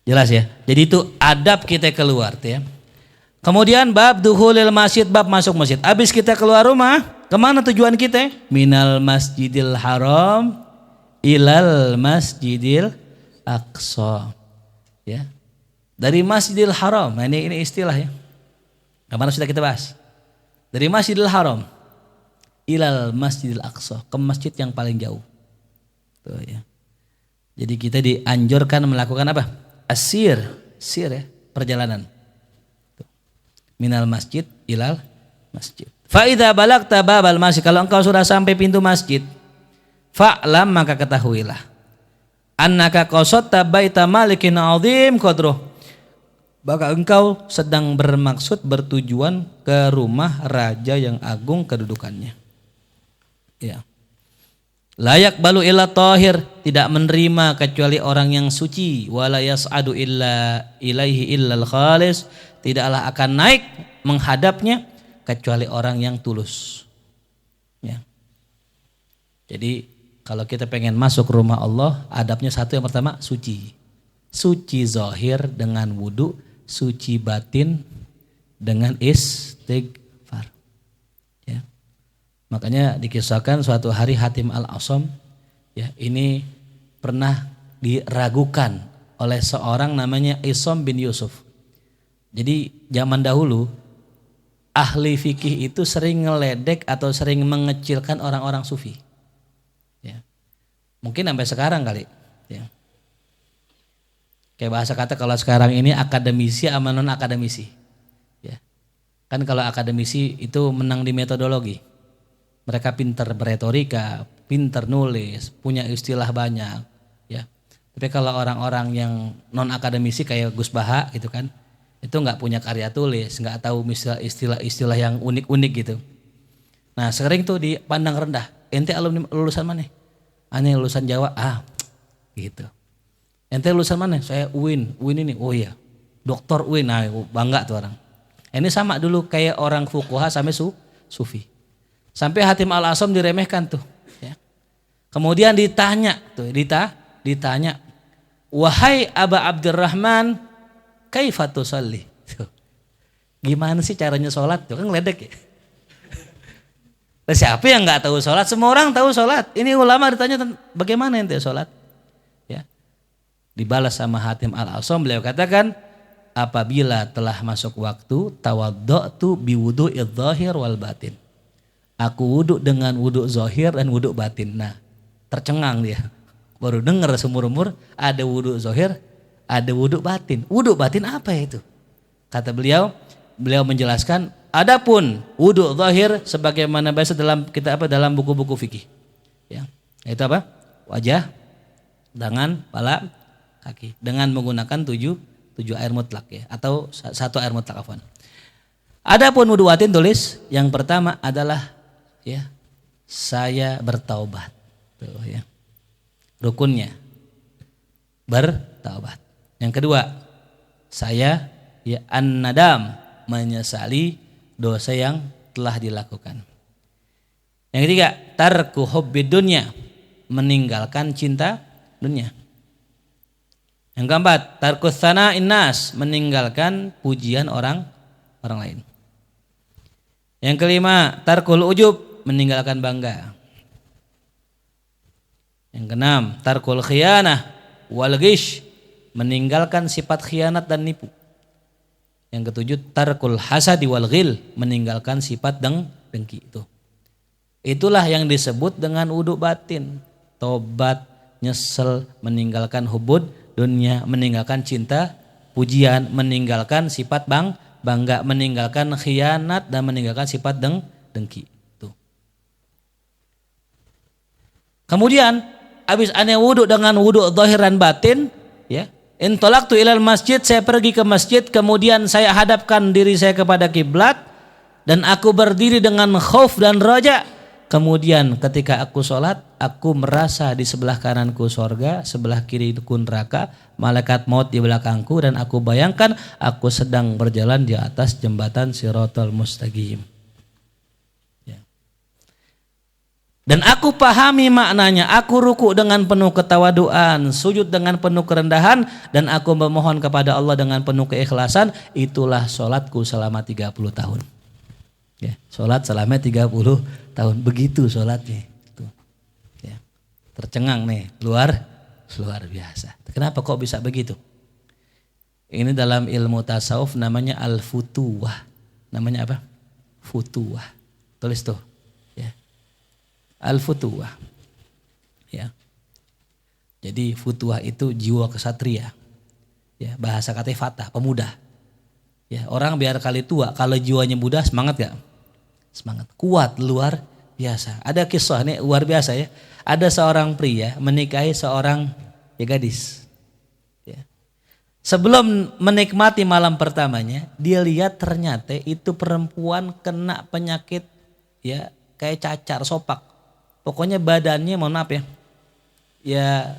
Jelas ya. Jadi itu adab kita keluar tuh ya. Kemudian bab dukhulil masjid, bab masuk masjid. Habis kita keluar rumah, kemana tujuan kita? Minal masjidil haram ilal masjidil aqsa ya. Dari Masjidil Haram, nah ini istilah ya. Kemarin sudah kita bahas. Dari Masjidil Haram ilal Masjidil Aqsa, ke masjid yang paling jauh. Tuh ya. Jadi kita dianjurkan melakukan apa? Sir ya, perjalanan. Tuh. Minal masjid ilal masjid. Fa idza balagta babal masjid, kalau engkau sudah sampai pintu masjid, fa'lam, maka ketahuilah annaka qasadta baita malikin azim qadruh, maka engkau sedang bertujuan ke rumah raja yang agung kedudukannya. Ya. Layak balu illa tahir, tidak menerima kecuali orang yang suci. Wala yas'adu illa ilaihi illal khalis, tidaklah akan naik menghadapnya kecuali orang yang tulus. Ya. Jadi kalau kita pengen masuk rumah Allah, adabnya satu, yang pertama suci. Suci zahir dengan wudu, suci batin dengan istighfar. Ya. Makanya dikisahkan suatu hari Hatim Al-Asam, ya, ini pernah diragukan oleh seorang namanya Isam bin Yusuf. Jadi zaman dahulu ahli fikih itu sering ngeledek atau sering mengecilkan orang-orang sufi. Ya. Mungkin sampai sekarang kali. Ya. Kayak bahasa kata kalau sekarang ini akademisi sama non akademisi. Ya. Kan kalau akademisi itu menang di metodologi. Mereka pintar beretorika, pintar nulis, punya istilah banyak, ya. Tapi kalau orang-orang yang non akademisi kayak Gus Baha gitu kan, itu nggak punya karya tulis, nggak tahu istilah-istilah yang unik-unik gitu. Nah sering tuh dipandang rendah. Ente alumni lulusan mana? Aneh lulusan Jawa, gitu. Ente lulusan mana? Saya UIN ini. Oh iya, Doktor UIN, nah bangga tuh orang. Ini sama dulu kayak orang fuqaha sampai sufi. Sampai Hatim Al-Asam diremehkan tuh. Ya. Kemudian ditanya, wahai Aba Abdurrahman, kaifa tusalli? Gimana sih caranya sholat? Tuh kan ngeledek ya. Siapa yang nggak tahu sholat? Semua orang tahu sholat. Ini ulama ditanya bagaimana ente sholat? Ya. Dibalas sama Hatim Al-Asam, beliau katakan, apabila telah masuk waktu, tawadda'tu biwudu'i dzahir wal batin. Aku wuduk dengan wuduk zahir dan wuduk batin. Nah, tercengang dia. Baru dengar seumur umur ada wuduk zahir, ada wuduk batin. Wuduk batin apa itu? Kata beliau menjelaskan, adapun wuduk zahir sebagaimana biasa dalam buku-buku fikih. Ya, itu apa? Wajah, tangan, kepala, kaki dengan menggunakan tujuh air mutlak ya, atau satu air mutlak afwan. Adapun wuduk batin tulis yang pertama adalah ya, saya bertaubat. Tuh ya. Rukunnya bertaubat. Yang kedua, saya ya an-nadam, menyesali dosa yang telah dilakukan. Yang ketiga, tarku hubbid dunya, meninggalkan cinta dunia. Yang keempat, tarku tsana'in nas, meninggalkan pujian orang lain. Yang kelima, tarkul ujub, meninggalkan bangga. Yang keenam, tarkul khiyanah wal ghish, meninggalkan sifat khianat dan nipu. Yang ketujuh, tarkul hasadi wal ghil, meninggalkan sifat dengki itu. Itulah yang disebut dengan wudu batin. Tobat, nyesel, meninggalkan hubud dunia, meninggalkan cinta pujian, meninggalkan sifat bangga, meninggalkan khianat dan meninggalkan sifat dengki. Tuh. Kemudian habis aneh wudu dengan wudu zahir dan batin, ya. Intolaktu ilal masjid, saya pergi ke masjid, kemudian saya hadapkan diri saya kepada kiblat dan aku berdiri dengan khauf dan raja. Kemudian ketika aku sholat, aku merasa di sebelah kananku sorga, sebelah kiriku neraka, malaikat maut di belakangku, dan aku bayangkan aku sedang berjalan di atas jembatan Shiratal Mustaqim. Ya. Dan aku pahami maknanya, aku ruku dengan penuh ketawaduan, sujud dengan penuh kerendahan, dan aku memohon kepada Allah dengan penuh keikhlasan. Itulah sholatku selama 30 tahun. Ya, sholat selama 30 tahun, begitu sholatnya. Tuh. Ya. Tercengang nih, luar biasa. Kenapa kok bisa begitu? Ini dalam ilmu tasawuf namanya al-futuwah. Namanya apa? Futuwah. Tulis tuh. Ya. Al-futuwah. Ya. Jadi futuwah itu jiwa kesatria. Ya, bahasa katanya fatah, pemuda. Ya, orang biar kali tua, kalau jiwanya muda semangat gak? Semangat. Kuat, luar biasa. Ada kisah nih luar biasa ya. Ada seorang pria menikahi seorang gadis. Ya. Sebelum menikmati malam pertamanya, dia lihat ternyata itu perempuan kena penyakit ya kayak cacar, sopak. Pokoknya badannya mohon maaf ya. Ya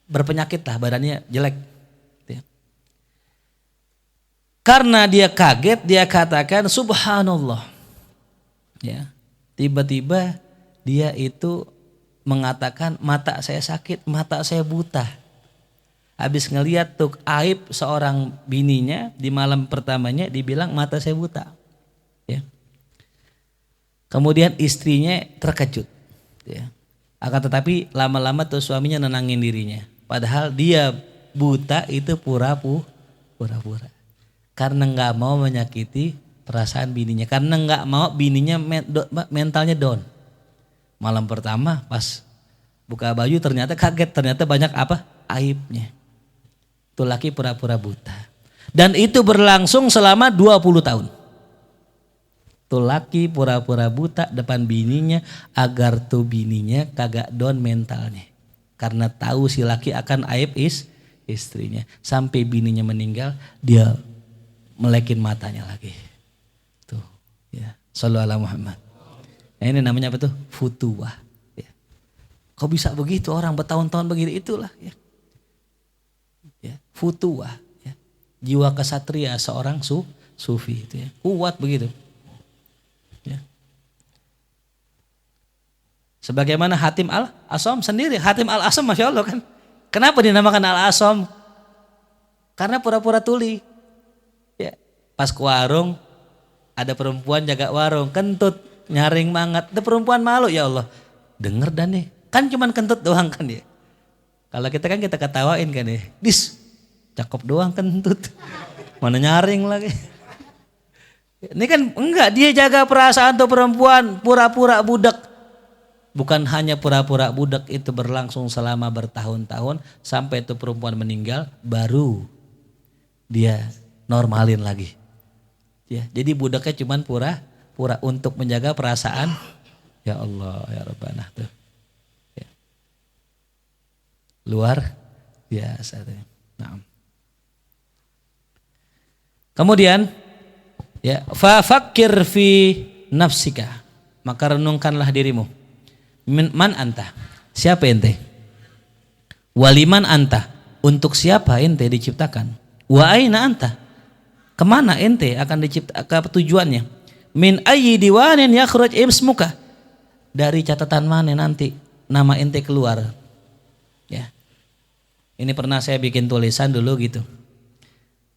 berpenyakit lah, badannya jelek. Ya. Karena dia kaget, dia katakan subhanallah. Ya. Tiba-tiba dia itu mengatakan mata saya sakit, mata saya buta. Habis ngeliat tuh aib seorang bininya di malam pertamanya dibilang mata saya buta. Ya. Kemudian istrinya terkejut. Ya. Akan tetapi lama-lama tuh suaminya nenangin dirinya. Padahal dia buta itu pura-pura. Karena nggak mau menyakiti perasaan bininya. Karena nggak mau bininya mentalnya down. Malam pertama pas buka baju ternyata kaget. Ternyata banyak apa? Aibnya. Tuh laki pura-pura buta. Dan itu berlangsung selama 20 tahun. Tuh laki pura-pura buta depan bininya agar tuh bininya kagak down mentalnya. Karena tahu si laki akan aib istrinya. Sampai bininya meninggal dia melekin matanya lagi. Tuh ya. Shallallahu alaihi Muhammad. Nah, ini namanya apa tuh? Futuwah. Ya. Kok bisa begitu orang bertahun-tahun begitu itulah ya. Ya. Futuwah. Ya. Jiwa kesatria seorang sufi itu ya. Kuat begitu. Ya. Sebagaimana Hatim al-Asam sendiri. Hatim al-Asam Masya Allah kan. Kenapa dinamakan al-Asam? Karena pura-pura tuli. Ya. Pas ke warung ada perempuan jaga warung kentut nyaring banget. Ada perempuan malu ya Allah. Denger dan nih. Kan cuman kentut doang kan ya. Kalau kita kan kita ketawain kan ya. Dis cakep doang kentut. Mana nyaring lagi. Ini kan enggak dia jaga perasaan tuh perempuan pura-pura budak. Bukan hanya pura-pura budak itu berlangsung selama bertahun-tahun sampai itu perempuan meninggal baru dia normalin lagi. Ya, jadi budaknya cuman pura-pura untuk menjaga perasaan. Ya Allah ya Rabbana tuh. Ya. Luar biasa tuh. Nah. Kemudian ya fa fakir fi nafsika maka renungkanlah dirimu. Man anta? Siapa ente? Waliman anta? Untuk siapa ente diciptakan? Wa aina anta? Kemana ente akan diciptakan tujuannya? Min ayyi diwanin yakhruj ismuka? Dari catatan mana nanti nama ente keluar? Ya. Ini pernah saya bikin tulisan dulu gitu.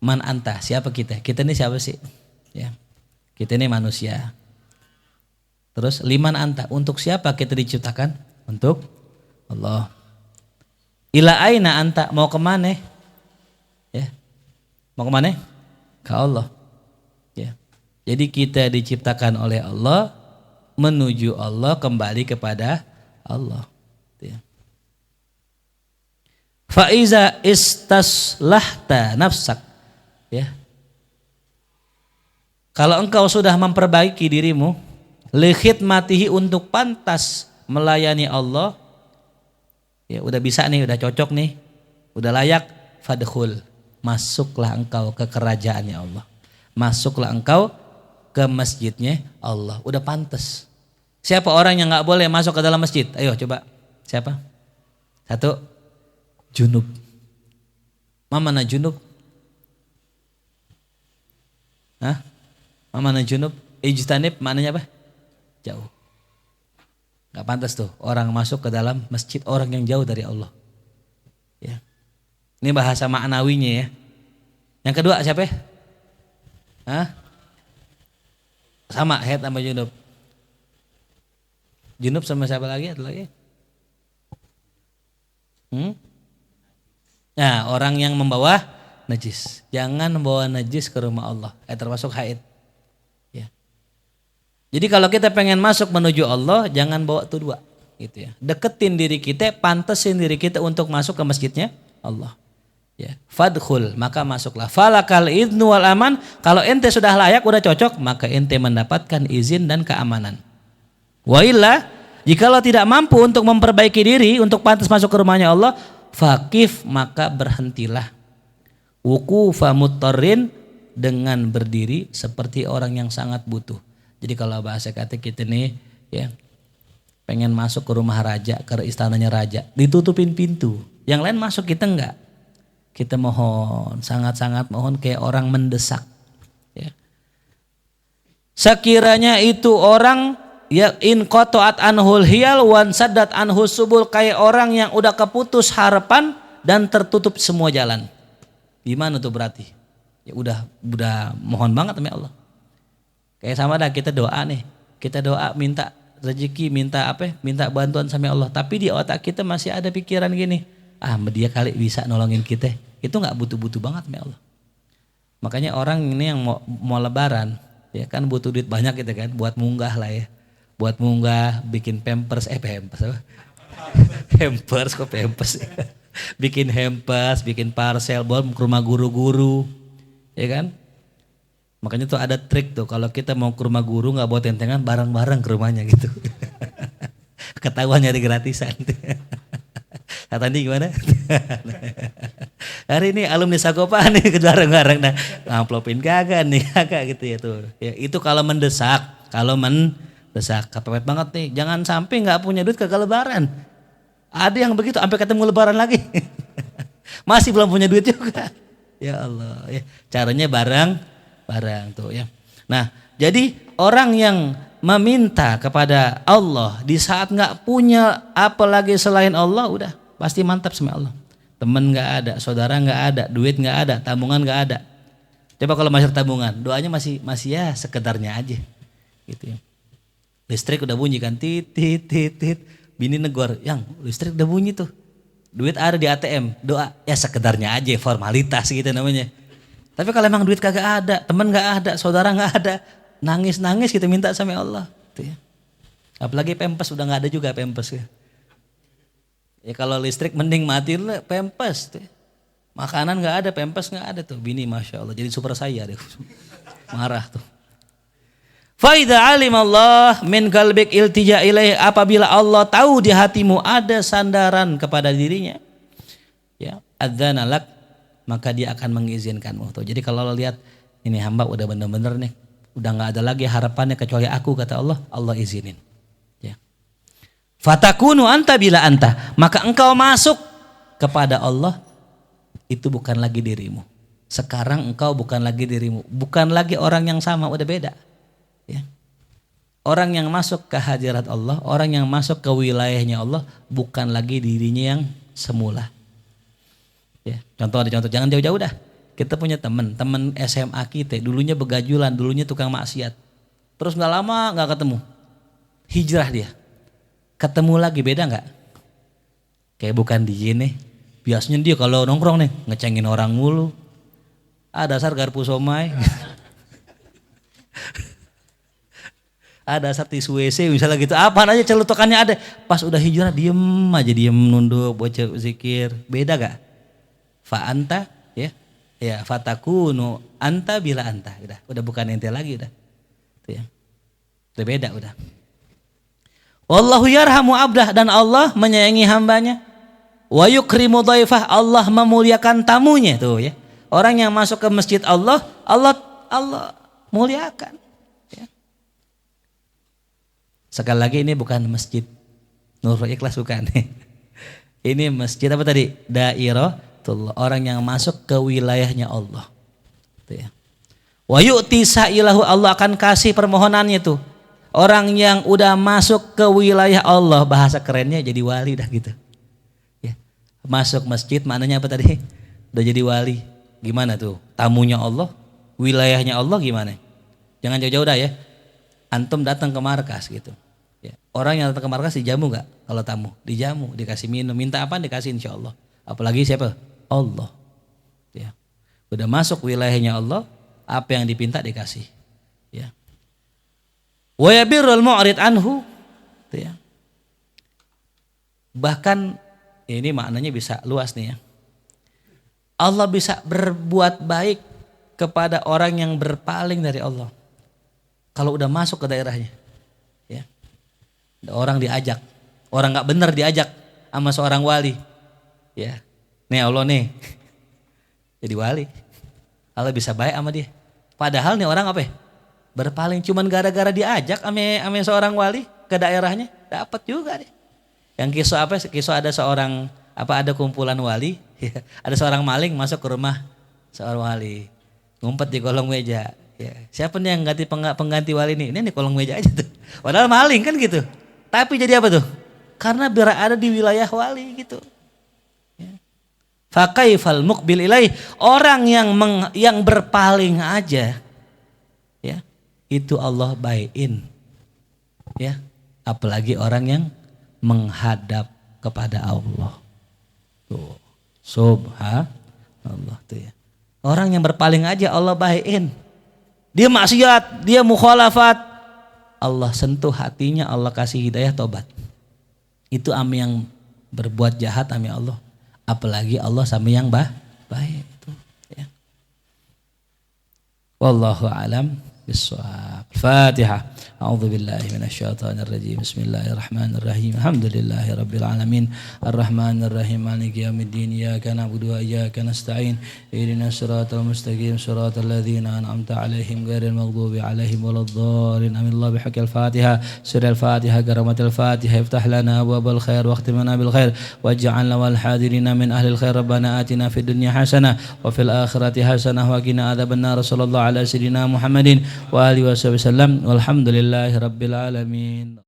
Man anta? Siapa kita? Kita ini siapa sih? Ya. Kita ini manusia. Terus liman anta, untuk siapa kita diciptakan? Untuk Allah. Ila aina anta, mau kemana? Ya. Mau kemana? Ke Allah. Ya. Jadi kita diciptakan oleh Allah, menuju Allah, kembali kepada Allah. Ya. Faiza istaslahta nafsak. Ya. Kalau engkau sudah memperbaiki dirimu, likhidmatihi untuk pantas melayani Allah, ya udah bisa nih, udah cocok nih, udah layak, fadkhul, masuklah engkau ke kerajaannya Allah, masuklah engkau ke masjidnya Allah, udah pantas. Siapa orang yang nggak boleh masuk ke dalam masjid? Ayo coba, siapa? Satu, junub. Mana junub? Hah? Mana junub? Ijtanib maknanya apa? Jauh. Gak pantas tuh orang masuk ke dalam masjid orang yang jauh dari Allah. Ya. Ini bahasa maknawinya ya. Yang kedua siapa? Hah? Sama head sama junub. Junub sama siapa lagi? Ada lagi? Nah, orang yang membawa Najis. Jangan bawa najis ke rumah Allah. Termasuk haid. Ya. Jadi kalau kita pengen masuk menuju Allah, jangan bawa tuh dua. Gitu ya. Deketin diri kita, pantesin diri kita untuk masuk ke masjidnya Allah. Ya. Fadkhul, maka masuklah. Falakal idnu wal aman. Kalau ente sudah layak, udah cocok, maka ente mendapatkan izin dan keamanan. Wa illa, jikalau tidak mampu untuk memperbaiki diri untuk pantas masuk ke rumahnya Allah, faqif, maka berhentilah. Wuqufa muttarin, dengan berdiri seperti orang yang sangat butuh. Jadi kalau bahasa kata kita nih ya, pengen masuk ke rumah raja, ke istananya raja, ditutupin pintu. Yang lain masuk, kita enggak. Kita mohon, sangat-sangat mohon kayak orang mendesak. Ya. Sekiranya itu orang ya in qata'at anhul hiyal wan saddat anhus subul, kayak orang yang udah keputus harapan dan tertutup semua jalan. Gimana tuh berarti? Ya udah mohon banget sama Allah. Kayak sama dah kita doa nih. Kita doa minta rezeki, minta apa? Minta bantuan sama Allah. Tapi di otak kita masih ada pikiran gini. Dia kali bisa nolongin kita. Itu enggak butuh-butuh banget sama Allah. Makanya orang ini yang mau lebaran, ya kan butuh duit banyak gitu kan, buat munggah lah ya. Buat munggah, bikin pampers apa? Pampers. Bikin hampers, bikin parcel, buat ke rumah guru-guru, ya kan? Makanya tuh ada trik tuh, kalau kita mau ke rumah guru nggak bawa tentengan, bareng-bareng ke rumahnya gitu. Ketahuan nyari gratisan. Kata Andi gimana? Hari ini alumni Sakopa nih bareng-bareng, nah ngamplopin kagak gitu ya tuh. Ya, itu kalau mendesak, kepepet banget nih. Jangan sampai nggak punya duit kagak lebaran. Ada yang begitu sampai ketemu lebaran lagi. Masih belum punya duit juga. Ya Allah, ya. Caranya bareng tuh ya. Nah, jadi orang yang meminta kepada Allah di saat nggak punya apa lagi selain Allah, udah pasti mantap sama Allah. Temen nggak ada, saudara nggak ada, duit nggak ada, tabungan nggak ada. Coba kalau masuk tabungan, doanya masih ya sekedarnya aja, gitu ya. Listrik udah bunyi kan, tit. Bini negor, yang listrik udah bunyi tuh, duit ada di ATM, doa ya sekedarnya aja, formalitas gitu namanya. Tapi kalau emang duit kagak ada, temen nggak ada, saudara nggak ada, nangis kita minta sama Allah, tuh ya. Apalagi pampers udah nggak ada juga pampers ya. Ya kalau listrik mending matiin lah pampers tuh. Makanan nggak ada, pampers nggak ada tuh, bini masya Allah jadi super saya deh, marah tuh. Faida alim Allah min qalbik iltija ilaih, apabila Allah tahu di hatimu ada sandaran kepada dirinya, ya adzana lak, maka dia akan mengizinkanmu. Tuh. Jadi kalau lo lihat ini hamba udah bener-bener nih, udah nggak ada lagi harapannya kecuali aku, kata Allah, Allah izinin. Ya. Fatakunu anta bila anta, maka engkau masuk kepada Allah, itu bukan lagi dirimu. Sekarang engkau bukan lagi dirimu, bukan lagi orang yang sama, udah beda. Ya. Orang yang masuk ke hadirat Allah, orang yang masuk ke wilayahnya Allah, bukan lagi dirinya yang semula. Ya. Contoh, jangan jauh-jauh dah. Kita punya teman SMA kita, dulunya begajulan, dulunya tukang maksiat. Terus nggak lama nggak ketemu, hijrah dia, ketemu lagi, beda nggak? Kayak bukan dia nih. Biasanya dia kalau nongkrong nih ngecengin orang mulu. Dasar garpu somai. Ada dasar tisu WC misalnya gitu, apa aja celutukannya ada. Pas udah hijrah diem nunduk baca zikir, beda gak? Fa anta ya fatakunu anta bila anta, udah bukan ente lagi udah. Tuh ya. Udah beda udah. Wallahu yarhamu abdah, dan Allah menyayangi hambanya. Wa yukrimu dhaifah, Allah memuliakan tamunya tuh ya. Orang yang masuk ke masjid Allah muliakan. Sekali lagi ini bukan masjid Nurul Ikhlas, bukan. Ini masjid apa tadi? Da'iratullah, orang yang masuk ke wilayahnya Allah. Wa yu'ti sa'ilahu, Allah akan kasih permohonannya tuh. Orang yang udah masuk ke wilayah Allah, bahasa kerennya jadi wali dah gitu. Ya. Masuk masjid maknanya apa tadi? Udah jadi wali. Gimana tuh? Tamunya Allah, wilayahnya Allah gimana? Jangan jauh-jauh dah ya. Antum datang ke markas gitu. Ya. Orang yang datang ke markas dijamu gak? Kalau tamu dijamu, dikasih minum, minta apa dikasih insya Allah. Apalagi siapa? Allah. Ya. Udah masuk wilayahnya Allah, apa yang dipinta dikasih. Ya. Wa yabirrul mu'rid anhu. Itu ya. Bahkan ini maknanya bisa luas nih ya. Allah bisa berbuat baik kepada orang yang berpaling dari Allah. Kalau udah masuk ke daerahnya. Ya. Orang diajak, orang nggak benar diajak sama seorang wali. Ya. Nih Allah nih. Jadi wali. Allah bisa baik sama dia. Padahal nih orang apa ya? Berpaling cuman gara-gara diajak sama seorang wali ke daerahnya, dapat juga deh. Yang kisah apa? Kisah ada seorang ada kumpulan wali, ada seorang maling masuk ke rumah seorang wali, ngumpet di kolong meja. Ya, siapa nih yang pengganti wali nih? Ini kolong meja aja tuh. Padahal maling kan gitu. Tapi jadi apa tuh? Karena berada di wilayah wali gitu. Ya. Fakaifal muqbil ilaih, orang yang berpaling aja, ya itu Allah baikin. Ya, apalagi orang yang menghadap kepada Allah. Tuh, subhanallah tuh ya. Orang yang berpaling aja Allah baikin. Dia maksiat, dia mukhalafat, Allah sentuh hatinya, Allah kasih hidayah tobat. Itu ame yang berbuat jahat ame Allah. Apalagi Allah sama yang baik itu ya. Wallahu alam bissawab. Fatihah. A'udzu billahi minasyaitonir rajim. Bismillahirrahmanirrahim. Alhamdulillahi rabbil alamin. Arrahmanir rahim. Maliki yaumiddin. Iyyaka na'budu wa iyyaka nasta'in. Ihdinas siratal mustaqim. Siratal ladzina an'amta 'alaihim ghairil maghdubi 'alaihim waladdallin. Amin. Allah bihaqqil Fatihah. Surah Al-Fatihah karamatul Fatihah. Iftah lana abwabal khair wa khtim lana bil khair waj'alna wal hadirina min ahlil khair. Rabbana atina fid dunya hasanah wa fil akhirati hasanah wa qina adzabannar. Sallallahu ala sayyidina Muhammadin wa alihi wasallam. Walhamdulillahi rabbil alamin.